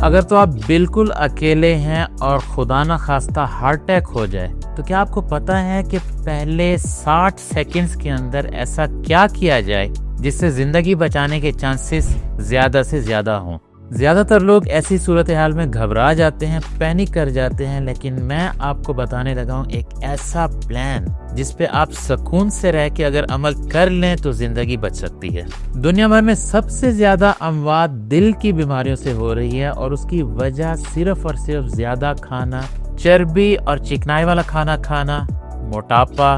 اگر تو آپ بالکل اکیلے ہیں اور خدا نہ خواستہ ہارٹ اٹیک ہو جائے تو کیا آپ کو پتا ہے کہ پہلے 60 سیکنڈز کے اندر ایسا کیا کیا جائے جس سے زندگی بچانے کے چانسز زیادہ سے زیادہ ہوں؟ زیادہ تر لوگ ایسی صورتحال میں گھبرا جاتے ہیں، پینک کر جاتے ہیں، لیکن میں آپ کو بتانے لگا ہوں ایک ایسا پلان جس پہ آپ سکون سے رہ کے اگر عمل کر لیں تو زندگی بچ سکتی ہے۔ دنیا بھر میں سب سے زیادہ اموات دل کی بیماریوں سے ہو رہی ہے اور اس کی وجہ صرف اور صرف زیادہ کھانا، چربی اور چکنائی والا کھانا کھانا، موٹاپا،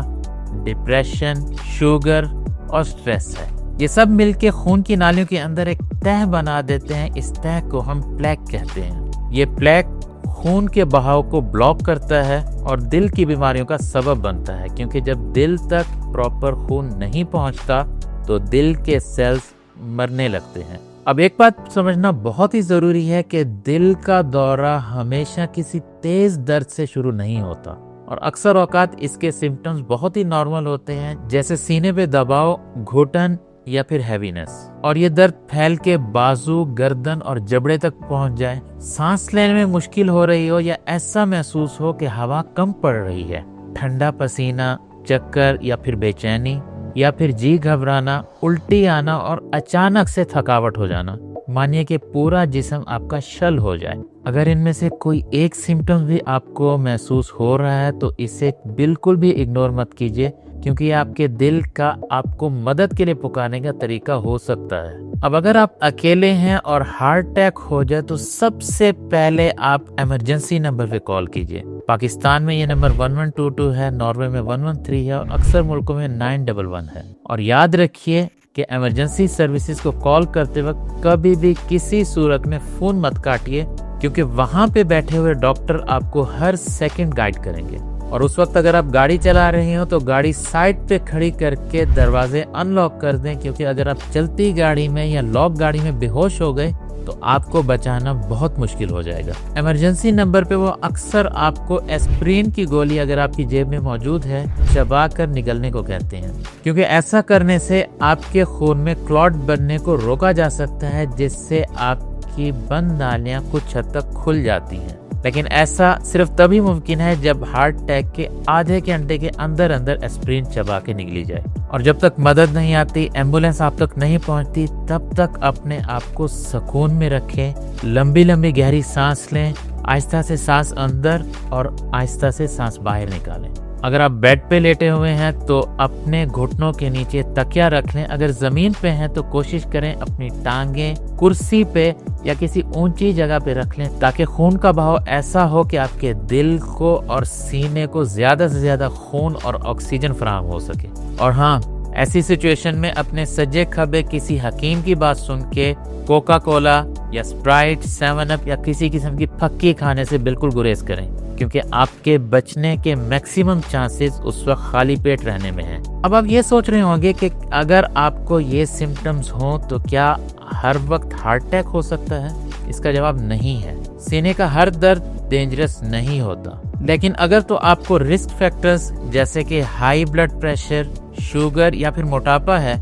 ڈپریشن، شوگر اور سٹریس ہے۔ یہ سب مل کے خون کی نالیوں کے اندر ایک تہہ بنا دیتے ہیں، اس تہہ کو ہم پلیک کہتے ہیں۔ یہ پلیک خون کے بہاؤ کو بلاک کرتا ہے اور دل کی بیماریوں کا سبب بنتا ہے، کیونکہ جب دل تک پراپر خون نہیں پہنچتا تو دل کے سیلز مرنے لگتے ہیں۔ اب ایک بات سمجھنا بہت ہی ضروری ہے کہ دل کا دورہ ہمیشہ کسی تیز درد سے شروع نہیں ہوتا، اور اکثر اوقات اس کے سمپٹمز بہت ہی نارمل ہوتے ہیں، جیسے سینے پہ دباؤ، گھٹن یا پھر ہیوینس، اور یہ درد پھیل کے بازو، گردن اور جبڑے تک پہنچ جائے، سانس لینے میں مشکل ہو رہی ہو یا ایسا محسوس ہو کہ ہوا کم پڑ رہی ہے، ٹھنڈا پسینہ، چکر یا پھر بے چینی یا پھر جی گھبرانا، الٹی آنا اور اچانک سے تھکاوٹ ہو جانا، مانیے کہ پورا جسم آپ کا شل ہو جائے۔ اگر ان میں سے کوئی ایک سمپٹم بھی آپ کو محسوس ہو رہا ہے تو اسے بالکل بھی اگنور مت کیجیے، کیونکہ یہ آپ کے دل کا آپ کو مدد کے لیے پکارنے کا طریقہ ہو سکتا ہے۔ اب اگر آپ اکیلے ہیں اور ہارٹ اٹیک ہو جائے تو سب سے پہلے آپ ایمرجنسی نمبر پہ کال کیجیے۔ پاکستان میں یہ نمبر 1122 ہے، ناروے میں 113 ہے اور اکثر ملکوں میں 911 ہے۔ اور یاد رکھیے کہ ایمرجنسی سروسز کو کال کرتے وقت کبھی بھی کسی صورت میں فون مت کاٹیے، کیونکہ وہاں پہ بیٹھے ہوئے ڈاکٹر آپ کو ہر سیکنڈ گائیڈ کریں گے۔ اور اس وقت اگر آپ گاڑی چلا رہے ہو تو گاڑی سائڈ پہ کھڑی کر کے دروازے ان لاک کر دیں، کیونکہ اگر آپ چلتی گاڑی میں یا لاک گاڑی میں بے ہوش ہو گئے تو آپ کو بچانا بہت مشکل ہو جائے گا۔ ایمرجنسی نمبر پہ وہ اکثر آپ کو ایسپرین کی گولی اگر آپ کی جیب میں موجود ہے چبا کر نگلنے کو کہتے ہیں، کیونکہ ایسا کرنے سے آپ کے خون میں کلاٹ بننے کو روکا جا سکتا ہے، جس سے آپ کی بند نالیاں کچھ حد تک کھل جاتی ہیں۔ لیکن ایسا صرف تبھی ممکن ہے جب ہارٹ اٹیک کے آدھے گھنٹے کے اندر ایسپرین چبا کے نگلی جائے، اور جب تک مدد نہیں آتی، ایمبولینس آپ تک نہیں پہنچتی، تب تک اپنے آپ کو سکون میں رکھیں، لمبی لمبی گہری سانس لیں، آہستہ سے سانس اندر اور آہستہ سے سانس باہر نکالیں۔ اگر آپ بیڈ پہ لیٹے ہوئے ہیں تو اپنے گھٹنوں کے نیچے تکیا رکھ لیں، اگر زمین پہ ہیں تو کوشش کریں اپنی ٹانگیں کرسی پہ یا کسی اونچی جگہ پہ رکھ لیں، تاکہ خون کا بہاؤ ایسا ہو کہ آپ کے دل کو اور سینے کو زیادہ سے زیادہ خون اور آکسیجن فراہم ہو سکے۔ اور ہاں، ایسی سچویشن میں اپنے سجے کھبے کسی حکیم کی بات سن کے کوکا کولا یا اسپرائٹ، 7 اپ یا کسی قسم کی پھکی کھانے سے بالکل گریز کریں، کیونکہ آپ کے بچنے کے میکسیمم چانسز اس وقت خالی پیٹ رہنے میں ہیں۔ اب آپ یہ سوچ رہے ہوں گے کہ اگر آپ کو یہ سمپٹمز ہوں تو کیا ہر وقت ہارٹ اٹیک ہو سکتا ہے؟ اس کا جواب نہیں ہے۔ سینے کا ہر درد ڈینجرس نہیں ہوتا، لیکن اگر تو آپ کو رسک فیکٹرز جیسے کہ ہائی بلڈ پریشر، شوگر یا پھر موٹاپا ہے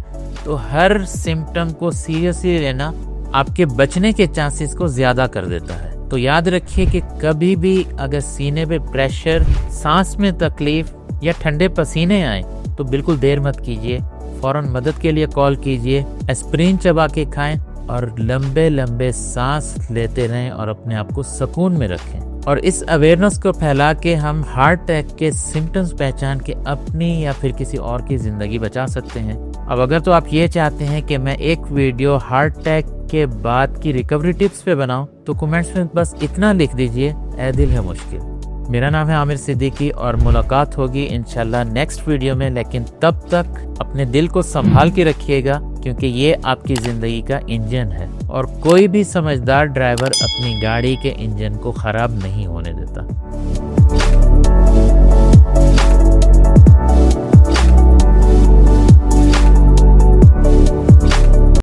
تو ہر سمپٹم کو سیریسلی لینا آپ کے بچنے کے چانسز کو زیادہ کر دیتا ہے۔ تو یاد رکھیے کہ کبھی بھی اگر سینے پہ پریشر، سانس میں تکلیف یا ٹھنڈے پسینے آئیں تو بالکل دیر مت کیجیے، فوراً مدد کے لیے کال کیجیے، ایسپرین چبا کے کھائیں اور لمبے لمبے سانس لیتے رہیں اور اپنے آپ کو سکون میں رکھیں۔ اور اس اویئرنس کو پھیلا کے ہم ہارٹ اٹیک کے سمپٹمز پہچان کے اپنی یا پھر کسی اور کی زندگی بچا سکتے ہیں۔ اب اگر تو آپ یہ چاہتے ہیں کہ میں ایک ویڈیو ہارٹ اٹیک کے بعد کی ریکوری ٹپس پہ بناؤں تو کمنٹس میں بس اتنا لکھ دیجئے، اے دل ہے مشکل۔ میرا نام ہے عامر صدیقی اور ملاقات ہوگی انشاءاللہ نیکسٹ ویڈیو میں، لیکن تب تک اپنے دل کو سنبھال کے رکھیے گا، کیونکہ یہ آپ کی زندگی کا انجن ہے اور کوئی بھی سمجھدار ڈرائیور اپنی گاڑی کے انجن کو خراب نہیں ہونے دیتا۔